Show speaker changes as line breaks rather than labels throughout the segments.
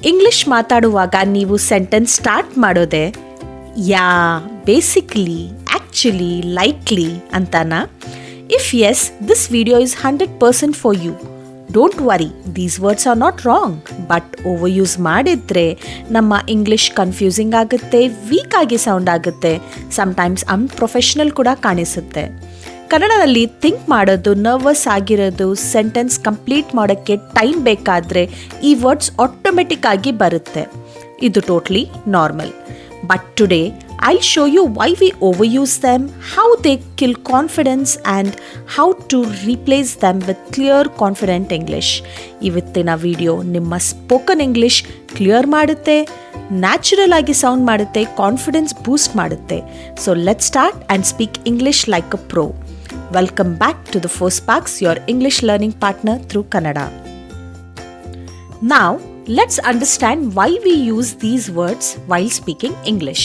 English ಮಾತಾಡುವಾಗ ನೀವು sentence start ಮಾಡೋದೆ ಯಾ, ಬೇಸಿಕ್ಲಿ, ಆ್ಯಕ್ಚುಲಿ, ಲೈಕ್ಲಿ ಅಂತಾನಾ? If yes, this video is 100% for you. Don't worry, these words are not wrong. But over use ಮಾಡಿದರೆ ನಮ್ಮ English confusing ಆಗುತ್ತೆ, weak ಆಗಿ sound ಆಗುತ್ತೆ, sometimes unprofessional ಕೂಡ ಕಾಣಿಸುತ್ತೆ. ಕನ್ನಡದಲ್ಲಿ ಥಿಂಕ್ ಮಾಡೋದು, ನರ್ವಸ್ ಆಗಿರೋದು, ಸೆಂಟೆನ್ಸ್ ಕಂಪ್ಲೀಟ್ ಮಾಡೋಕ್ಕೆ ಟೈಮ್ ಬೇಕಾದರೆ ಈ ವರ್ಡ್ಸ್ ಆಟೋಮೆಟಿಕ್ ಆಗಿ ಬರುತ್ತೆ. ಇದು totally normal. But today I'll show you why we overuse them, how they kill confidence and how to replace them with clear, confident English. ಇವತ್ತಿನ video ನಿಮ್ಮ spoken English clear ಮಾಡುತ್ತೆ, natural ಆಗಿ sound ಮಾಡುತ್ತೆ, confidence ಬೂಸ್ಟ್ ಮಾಡುತ್ತೆ. So let's start and speak English like a pro. Welcome back to the FOSPARKS, your English learning partner through Kannada. Now, let's understand why we use these words while speaking English.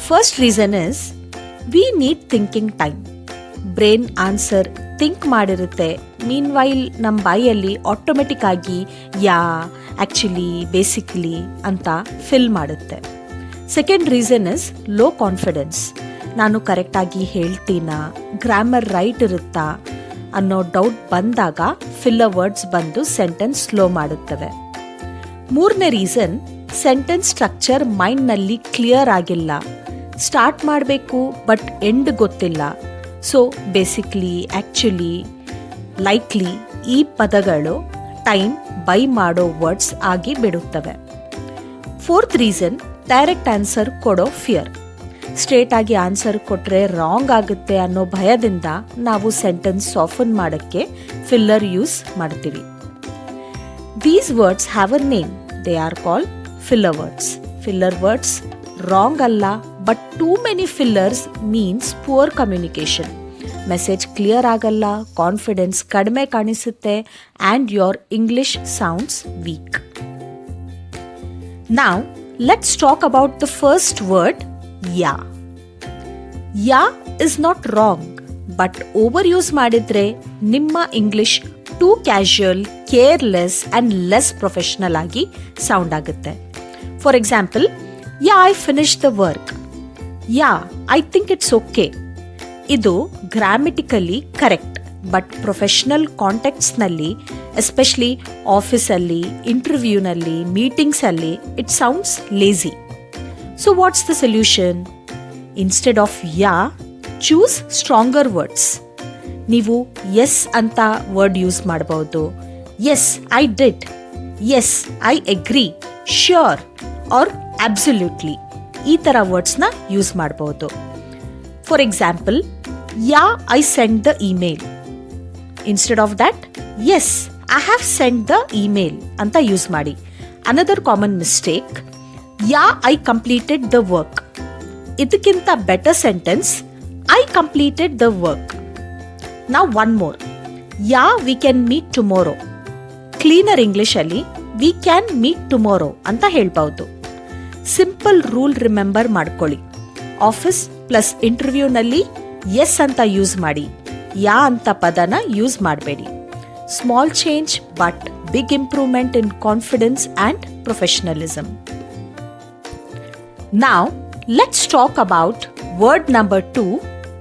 First reason is, we need thinking time. Brain answer think ಮಾಡಿರುತ್ತೆ. Meanwhile, ನಮ್ಮ ಬಾಯಲ್ಲಿ automatic ಆಗಿ ಯಾ, actually, basically ಅಂತ fill ಮಾಡುತ್ತೆ. Second reason is low confidence. ನಾನು ಕರೆಕ್ಟಾಗಿ ಹೇಳ್ತೀನಾ, grammar right ಇರುತ್ತಾ ಅನ್ನೋ doubt ಬಂದಾಗ ಫಿಲ್ಲರ್ ವರ್ಡ್ಸ್ ಬಂದು ಸೆಂಟೆನ್ಸ್ ಸ್ಲೋ ಮಾಡುತ್ತವೆ. ಮೂರನೇ ರೀಸನ್, ಸೆಂಟೆನ್ಸ್ ಸ್ಟ್ರಕ್ಚರ್ ಮೈಂಡ್ನಲ್ಲಿ ಕ್ಲಿಯರ್ ಆಗಿಲ್ಲ. ಸ್ಟಾರ್ಟ್ ಮಾಡಬೇಕು ಬಟ್ ಎಂಡ್ ಗೊತ್ತಿಲ್ಲ. ಸೊ ಬೇಸಿಕ್ಲಿ, ಆ್ಯಕ್ಚುಲಿ, ಲೈಕ್ಲಿ ಈ ಪದಗಳು ಟೈಮ್ ಬೈ ಮಾಡೋ ವರ್ಡ್ಸ್ ಆಗಿ ಬಿಡುತ್ತವೆ. ಫೋರ್ತ್ ರೀಸನ್, ಡೈರೆಕ್ಟ್ ಆನ್ಸರ್ ಕೊಡೋ ಫಿಯರ್. ಸ್ಟ್ರೇಟ್ ಆಗಿ ಆನ್ಸರ್ ಕೊಟ್ಟರೆ ರಾಂಗ್ ಆಗುತ್ತೆ ಅನ್ನೋ ಭಯದಿಂದ ನಾವು ಸೆಂಟೆನ್ಸ್ ಸಾಫನ್ ಮಾಡೋಕ್ಕೆ ಫಿಲ್ಲರ್ ಯೂಸ್ ಮಾಡ್ತೀವಿ. These words have a name. They are called filler words. Filler words wrong ಅಲ್ಲ, but too many fillers means poor communication. Message clear ಆಗಲ್ಲ, ಕಾನ್ಫಿಡೆನ್ಸ್ ಕಡಿಮೆ ಕಾಣಿಸುತ್ತೆ, and your English sounds weak. Now let's talk about the first word, yeah. Yeah is not wrong, but over use ಮಾಡಿದ್ರೆ ನಿಮ್ಮ English too casual, careless and less professional ಆಗಿ sound ಆಗುತ್ತೆ. For example, yeah, I finish the work. Yeah, I think it's okay. ಇದು grammatically correct, but professional ಕಾಂಟೆಕ್ಟ್ಸ್ನಲ್ಲಿ, especially ಆಫೀಸಲ್ಲಿ, ಇಂಟರ್ವ್ಯೂನಲ್ಲಿ, ಮೀಟಿಂಗ್ಸಲ್ಲಿ it sounds lazy. So what's the solution? Instead of ya, choose stronger words. ನೀವು yes ಅಂತ word use ಮಾಡಬಹುದು. Yes, I did. Yes, I agree. Sure or absolutely. ಈ ಥರ ವರ್ಡ್ಸ್ನ ಯೂಸ್ ಮಾಡಬಹುದು. For example, yeah, I send the email. Instead of that, yes, I have sent the email ಅಂತ use ಮಾಡಿ. Another common mistake, yeah, I completed the work. ಇದಕ್ಕಿಂತ better sentence, I completed the work. Now one more, yeah, we can meet tomorrow. Cleaner ಇಂಗ್ಲಿಷಲ್ಲಿ we can meet tomorrow ಅಂತ ಹೇಳ್ಬಹುದು. Simple rule remember ಮಾಡ್ಕೊಳ್ಳಿ. Office plus ಇಂಟರ್ವ್ಯೂನಲ್ಲಿ yes ಅಂತ use ಮಾಡಿ, yeah ಅಂತ ಪದನ ಯೂಸ್ ಮಾಡಬೇಡಿ. Small change but big improvement in confidence and professionalism. Now, let's talk about word number 2,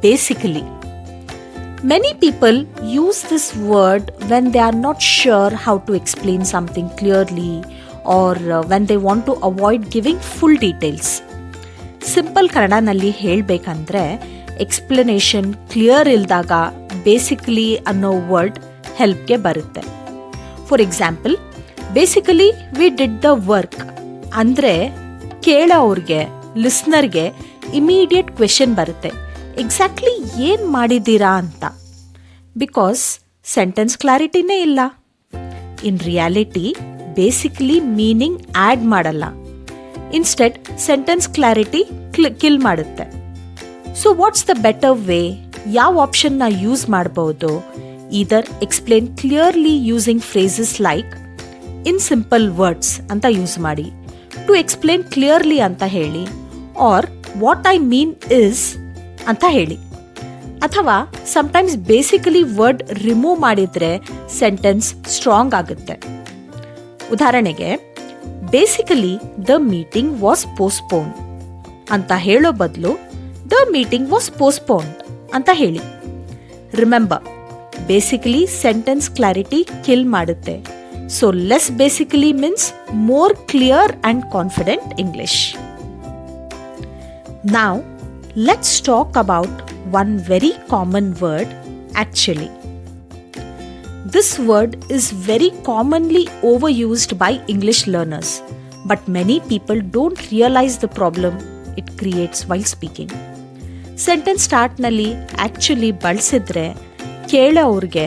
basically. Many people use this word when they are not sure how to explain something clearly or when they want to avoid giving full details. Simple ಕನ್ನಡನಲ್ಲಿ ಹೇಳಬೇಕಂದ್ರೆ, explanation clear ಇಲ್ದಾಗ basically ಅನ್ನೋ word ಹೆಲ್ಪ್ಗೆ ಬರುತ್ತೆ. For example, basically we did the work ಅಂದರೆ ಕೇಳೋವ್ರಿಗೆ, ಲಿಸ್ನರ್ಗೆ immediate question ಬರುತ್ತೆ, exactly ಏನು ಮಾಡಿದ್ದೀರಾ ಅಂತ. Because sentence ಕ್ಲಾರಿಟಿನೇ ಇಲ್ಲ. In reality basically meaning add ಮಾಡಲ್ಲ, ಇನ್ಸ್ಟೆಡ್ ಸೆಂಟೆನ್ಸ್ ಕ್ಲಾರಿಟಿ ಕಿಲ್ ಮಾಡುತ್ತೆ. So what's the better way? ಯಾವ ಆಪ್ಷನ್ನ ಯೂಸ್ ಮಾಡಬಹುದು? Either explain clearly using phrases like in simple words ಅಂತ ಯೂಸ್ ಮಾಡಿ, ಟು ಎಕ್ಸ್ಪ್ಲೇನ್ ಕ್ಲಿಯರ್ಲಿ ಅಂತ ಹೇಳಿ, or what I mean is ಅಂತ ಹೇಳಿ. ಅಥವಾ ಸಮ್ಟೈಮ್ಸ್ ಬೇಸಿಕಲಿ ವರ್ಡ್ ರಿಮೂವ್ ಮಾಡಿದ್ರೆ ಸೆಂಟೆನ್ಸ್ ಸ್ಟ್ರಾಂಗ್ ಆಗುತ್ತೆ. ಉದಾಹರಣೆಗೆ, basically the meeting was postpone ಅಂತ ಹೇಳೋ ಬದಲು ದ ಮೀಟಿಂಗ್ ವಾಸ್ ಪೋಸ್ಟ್ಪೋನ್ಡ್ ಅಂತ ಹೇಳಿ. Remember, basically sentence clarity kill ಮಾಡುತ್ತೆ. So less basically means more clear and confident English. Now, let's talk about one very common word, actually. This word is very commonly overused by English learners, but many people don't realize the problem it creates while speaking. Sentence start ನಲ್ಲಿ actually ಬಳಸಿದ್ರೆ ಕೇಳೋರ್ಗೆ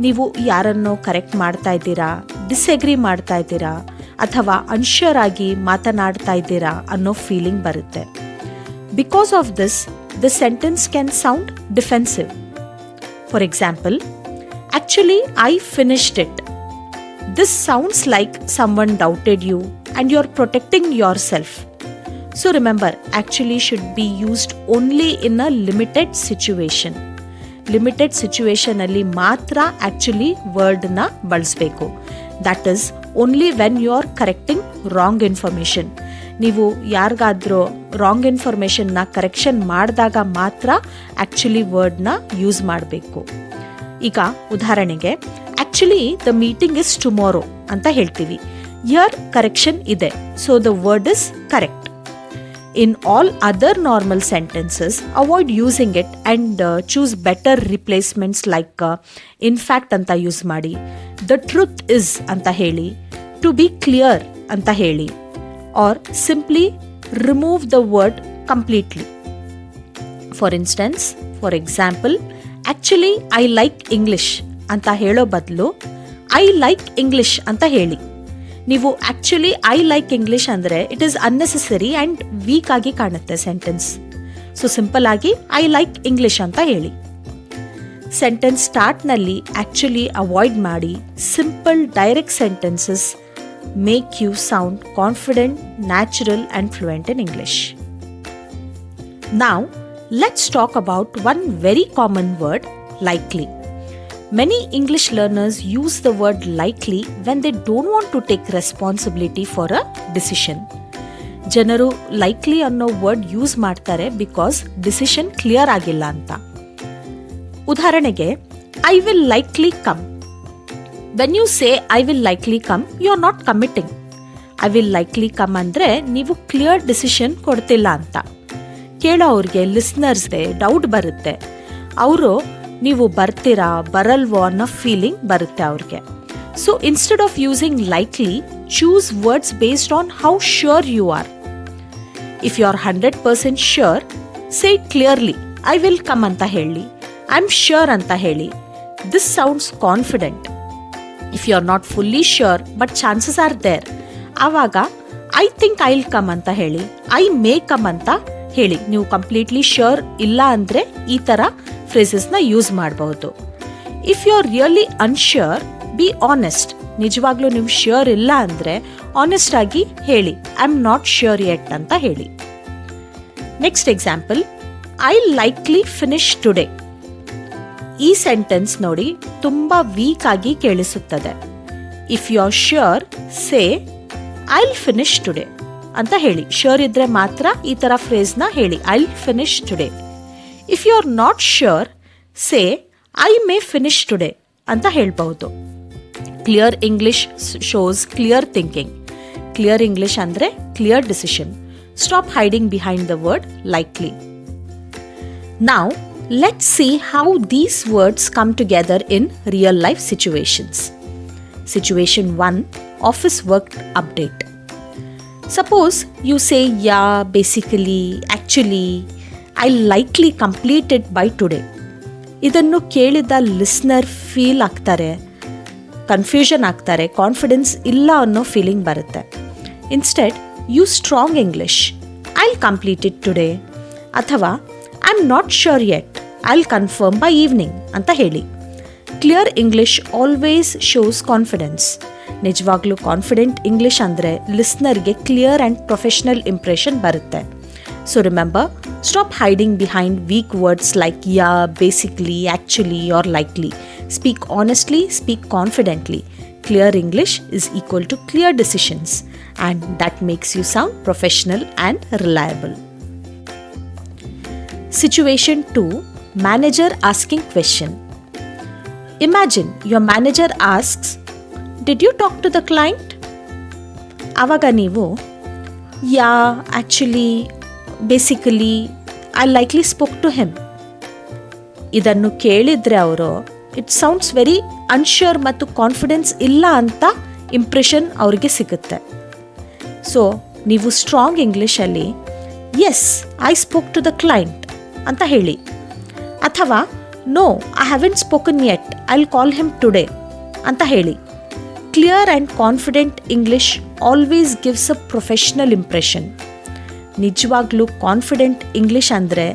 ನೀವು ಯಾರನ್ನೋ correct ಮಾಡ್ತಾ ಇದ್ದೀರಾ, disagree ಮಾಡ್ತಾ ಇದ್ದೀರಾ ಅಥವಾ ಅನ್ಶ್ಯೂರ್ ಆಗಿ ಮಾತನಾಡ್ತಾ ಇದ್ದೀರಾ ಅನ್ನೋ ಫೀಲಿಂಗ್ ಬರುತ್ತೆ. Because of this, the sentence can sound defensive. For example, actually, I finished it. This sounds like someone doubted you and you're protecting yourself. So remember, actually should be used only in a limited situation. Limited situation alli matra actually word na ಬಳಸಬೇಕು. That is only when you are correcting wrong information. ನೀವು ಯಾರಿಗಾದ್ರೂ wrong ಇನ್ಫಾರ್ಮೇಷನ್ನ correction ಮಾಡಿದಾಗ ಮಾತ್ರ actually ವರ್ಡ್ನ use ಮಾಡಬೇಕು. ಈಗ ಉದಾಹರಣೆಗೆ actually the meeting is tomorrow ಅಂತ ಹೇಳ್ತೀವಿ. ಹಿಯರ್ ಕರೆಕ್ಷನ್ ಇದೆ, so the word is correct. In all other normal sentences avoid using it and choose better replacements like in fact ಅಂತ ಯೂಸ್ ಮಾಡಿ, ದ ಟ್ರುತ್ ಇಸ್ ಅಂತ ಹೇಳಿ, ಟು ಬಿ ಕ್ಲಿಯರ್ ಅಂತ ಹೇಳಿ, or simply remove the word completely. For instance, for example, actually I like English ಅಂತ ಹೇಳೋ ಬದಲು I like English ಅಂತ ಹೇಳಿ. ನೀವು ಆಕ್ಚುಲಿ ಐ ಲೈಕ್ ಇಂಗ್ಲಿಷ್ ಅಂದರೆ it is unnecessary and weak ಆಗಿ ಕಾಣುತ್ತೆ ಸೆಂಟೆನ್ಸ್. ಸೊ ಸಿಂಪಲ್ ಆಗಿ ಐ ಲೈಕ್ ಇಂಗ್ಲಿಷ್ ಅಂತ ಹೇಳಿ. ಸೆಂಟೆನ್ಸ್ ಸ್ಟಾರ್ಟ್ನಲ್ಲಿ ಆಕ್ಚುಲಿ ಅವಾಯ್ಡ್ ಮಾಡಿ simple direct sentences make you sound confident, natural and fluent in English. Now, let's talk about one very common word, likely. Many English learners use the word likely when they don't want to take responsibility for a decision. ಜನರು likely ಅನ್ನೋ word use ಮಾಡ್ತಾರೆ because decision clear ಆಗಿಲ್ಲ ಅಂತ. ಉದಾಹರಣೆಗೆ, I will likely come. When you say I will likely come, you are not committing. I will likely come ಅಂದರೆ ನೀವು clear decision ಕೊಡ್ತಿಲ್ಲ ಅಂತ. ಕೇಳೋವ್ರಿಗೆ ಲಿಸ್ನರ್ಸ್ಗೆ ಡೌಟ್ ಬರುತ್ತೆ. ಅವರು ನೀವು ಬರ್ತೀರಾ ಬರಲ್ವೋ ಅನ್ನೋ ಫೀಲಿಂಗ್ ಬರುತ್ತೆ ಅವ್ರಿಗೆ. So instead of using likely, choose words based on how sure you are. If you are 100% sure, say clearly I will come ಅಂತ ಹೇಳಿ, ಐ ಆಮ್ ಶ್ಯೂರ್ ಅಂತ ಹೇಳಿ. This sounds confident. If you are not fully sure but chances are there, ಆವಾಗ I think I will come ಅಂತ ಹೇಳಿ, I may come ಅಂತ ಹೇಳಿ. ನೀವು ಕಂಪ್ಲೀಟ್ಲಿ ಶ್ಯೂರ್ ಇಲ್ಲ ಅಂದರೆ ಈ ಥರ ಫ್ರೇಸಸ್ನ ಯೂಸ್ ಮಾಡಬಹುದು. If you are really unsure, be honest. ನಿಜವಾಗ್ಲೂ ನೀವು ಶ್ಯೂರ್ ಇಲ್ಲ ಅಂದರೆ ಆನೆಸ್ಟ್ ಆಗಿ ಹೇಳಿ, I am not sure yet ಅಂತ ಹೇಳಿ. Next example, I likely finish today. ಈ ಸೆಂಟೆನ್ಸ್ ನೋಡಿ ತುಂಬ ವೀಕ್ ಆಗಿ ಕೇಳಿಸುತ್ತದೆ. If you are sure, say I will finish today ಅಂತ ಹೇಳಿ. ಶ್ಯೂರ್ ಇದ್ರೆ ಮಾತ್ರ ಈ ಥರ ಫ್ರೇಸ್ನ ಹೇಳಿ, I will finish today. If you are not sure, say I may finish today ಅಂತ ಹೇಳ್ಬಹುದು. Clear English shows clear thinking. Clear English ಅಂದರೆ clear decision. Stop hiding behind the word likely. Now, let's see how these words come together in real life situations. Situation 1, office work update. Suppose you say, yeah, basically, actually, I'll likely complete it by today. ಇದನ್ನು ಕೇಳಿದ listener feel ಆಗ್ತಾರೆ, confusion ಆಗ್ತಾರೆ, confidence ಇಲ್ಲ ಅನ್ನೋ feeling ಬರುತ್ತೆ. Instead use strong English, I'll complete it today ಅಥವಾ I am not sure yet, I'll confirm by evening ಅಂತ ಹೇಳಿ. Clear English always shows confidence. ನಿಜವಾಗ್ಲೂ ಕಾನ್ಫಿಡೆಂಟ್ ಇಂಗ್ಲಿಷ್ ಅಂದರೆ ಲಿಸ್ನರ್ಗೆ ಕ್ಲಿಯರ್ ಆ್ಯಂಡ್ ಪ್ರೊಫೆಷನಲ್ ಇಂಪ್ರೆಷನ್ ಬರುತ್ತೆ. So remember, stop hiding behind weak words like yeah, basically, actually or likely. Speak honestly, speak confidently. Clear English is equal to clear decisions and that makes you sound professional and reliable. Situation 2, manager asking question. Imagine your manager asks, "Did you talk to the client?" ಆವಾಗ ನೀವು actually basically I likely spoke to him. ಇದನ್ನು ಕೇಳಿದರೆ ಅವರು it sounds very ಅನ್ಶ್ಯೂರ್ ಮತ್ತು confidence ಇಲ್ಲ ಅಂತ impression ಅವರಿಗೆ ಸಿಗುತ್ತೆ. ಸೊ ನೀವು ಸ್ಟ್ರಾಂಗ್ ಇಂಗ್ಲೀಷಲ್ಲಿ yes I spoke to the client ಅಂತ ಹೇಳಿ, ಅಥವಾ no I haven't spoken yet I will call him today ಅಂತ ಹೇಳಿ. Clear and confident English always gives a professional impression. ನಿಜವಾಗ್ಲೂ ಕಾನ್ಫಿಡೆಂಟ್ ಇಂಗ್ಲಿಷ್ ಅಂದರೆ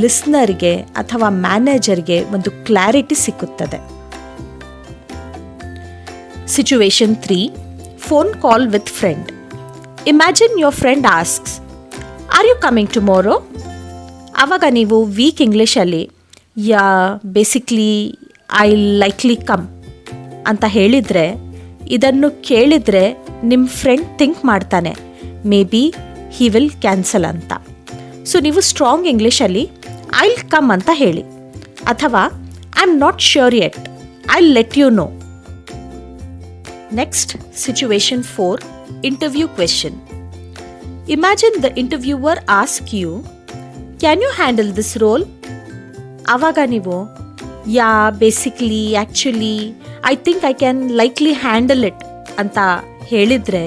ಲಿಸ್ನರ್ಗೆ ಅಥವಾ ಮ್ಯಾನೇಜರ್ಗೆ ಒಂದು ಕ್ಲಾರಿಟಿ ಸಿಕ್ಕುತ್ತದೆ. Situation 3, phone call with friend. Imagine your friend asks, are you coming tomorrow? ಆವಾಗ ನೀವು ವೀಕ್ ಇಂಗ್ಲೀಷಲ್ಲಿ ಬೇಸಿಕ್ಲಿ ಐ ಲೈಕ್ಲಿ ಕಮ್ ಅಂತ ಹೇಳಿದರೆ, ಇದನ್ನು ಕೇಳಿದರೆ ನಿಮ್ಮ ಫ್ರೆಂಡ್ ಥಿಂಕ್ ಮಾಡ್ತಾನೆ maybe he will cancel ಅಂತ. ಸೊ ನೀವು ಸ್ಟ್ರಾಂಗ್ ಇಂಗ್ಲೀಷಲ್ಲಿ ಐ ವಿಲ್ ಕಮ್ ಅಂತ ಹೇಳಿ, ಅಥವಾ I am not sure yet I will let you know. Next situation 4, interview question. Imagine the interviewer ask you, can you handle this role? ಆವಾಗ ನೀವು basically actually I think I can likely handle it ಅಂತ ಹೇಳಿದರೆ,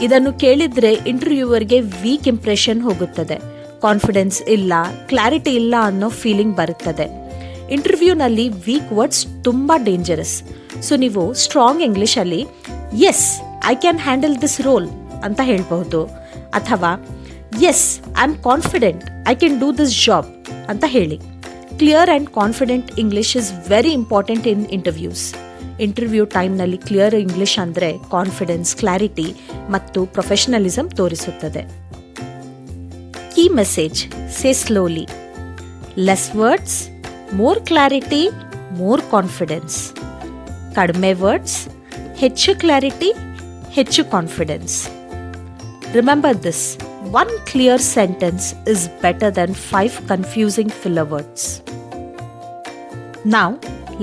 ಇದನ್ನು ಕೇಳಿದರೆ ಇಂಟರ್ವ್ಯೂವರ್ಗೆ weak impression ಹೋಗುತ್ತದೆ. Confidence ಇಲ್ಲ, clarity ಇಲ್ಲ ಅನ್ನೋ ಫೀಲಿಂಗ್ ಬರುತ್ತದೆ. ಇಂಟರ್ವ್ಯೂನಲ್ಲಿ ವೀಕ್ ವರ್ಡ್ಸ್ ತುಂಬ ಡೇಂಜರಸ್. ಸೊ ನೀವು ಸ್ಟ್ರಾಂಗ್ ಇಂಗ್ಲೀಷಲ್ಲಿ yes I can handle this role ಅಂತ ಹೇಳ್ಬಹುದು, ಅಥವಾ yes I am confident I can do this job ಅಂತ ಹೇಳಿ. Clear and confident English is very important in interviews. Interview ಟೈಮ್ನಲ್ಲಿ ಕ್ಲಿಯರ್ ಇಂಗ್ಲೀಷ್ ಅಂದರೆ ಕಾನ್ಫಿಡೆನ್ಸ್, ಕ್ಲಾರಿಟಿ ಮತ್ತು ಪ್ರೊಫೆಷನಲಿಸಮ್ ತೋರಿಸುತ್ತದೆ. Key message, say slowly. Less words, more clarity, more confidence. ಕಡಿಮೆ words, ಹೆಚ್ಚು clarity, ಹೆಚ್ಚು confidence. Remember this, one clear sentence is better than 5 confusing filler words. Now,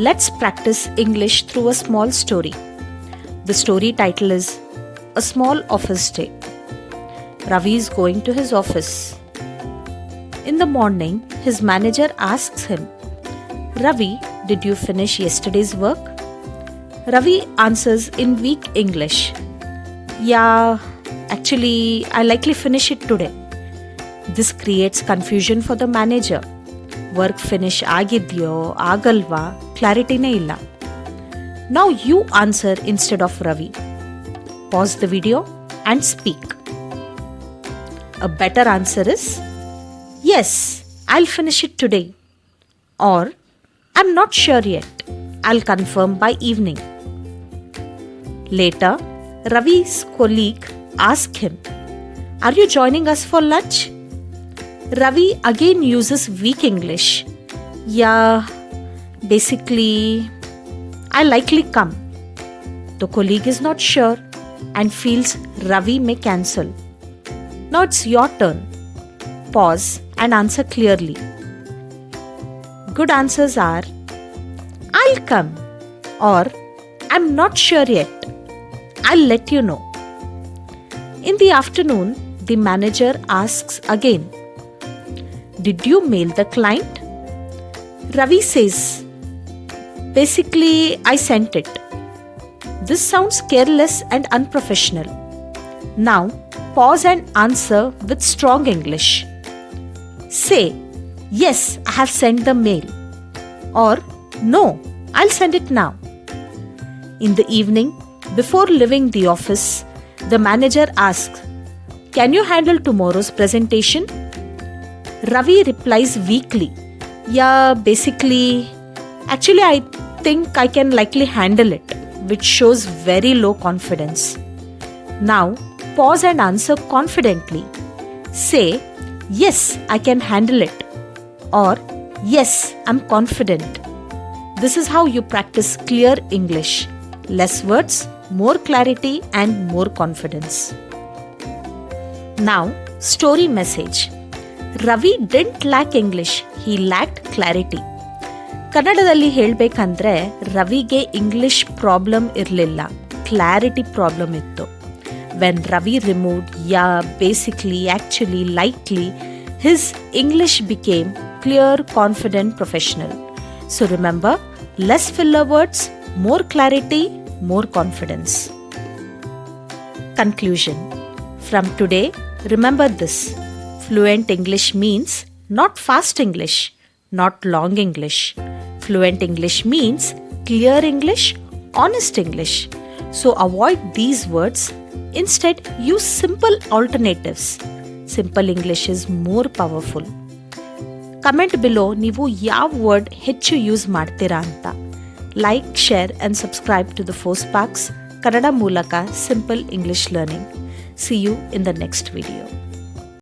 let's practice English through a small story. The story title is A Small Office Day. Ravi is going to his office. In the morning, his manager asks him, Ravi, did you finish yesterday's work? Ravi answers in weak English, Yeah, actually, I likely finish it today. This creates confusion for the manager. Work finish agidyo, agalva, clarity ne illa. Now you answer instead of Ravi. Pause the video and speak. A better answer is, yes, I'll finish it today. Or, I'm not sure yet. I'll confirm by evening. Later, Ravi's colleague asked him, are you joining us for lunch? Ravi again uses weak English. Basically, I likely come. The colleague is not sure and feels Ravi may cancel. Now it's your turn. Pause and answer clearly. Good answers are, I'll come, or I'm not sure yet. I'll let you know. In the afternoon, the manager asks again, did you mail the client? Ravi says, basically, I sent it. This sounds careless and unprofessional. Now, pause and answer with strong English. Say, yes, I have sent the mail. Or, no, I'll send it now. In the evening, before leaving the office, the manager asks, can you handle tomorrow's presentation? Ravi replies weakly, basically, actually I think I can likely handle it, which shows very low confidence. Now, pause and answer confidently. Say, yes, I can handle it. Or, yes, I'm confident. This is how you practice clear English. Less words, more clarity and more confidence. Now, story message. Ravi didn't lack English, he lacked clarity. ಕನ್ನಡದಲ್ಲಿ ಹೇಳಬೇಕಂದ್ರೆ ರವಿಗೆ English problem ಇರಲಿಲ್ಲ, clarity problem ಇತ್ತು. When Ravi removed yeah, basically, actually, likely, his English became clear, confident, professional. So remember, less filler words, more clarity, more confidence. Conclusion. From today, remember this. Fluent English means not fast English, not long English. Fluent English means clear English, honest English. So avoid these words. Instead, use simple alternatives. Simple English is more powerful. Comment below ನೀವು ಯಾವ word ಹೆಚ್ಚು use ಮಾಡ್ತೀರಾ ಅಂತ. Like, share and subscribe to the 4Sparks Kannada ಮೂಲಕ Simple English Learning. See you in the next video.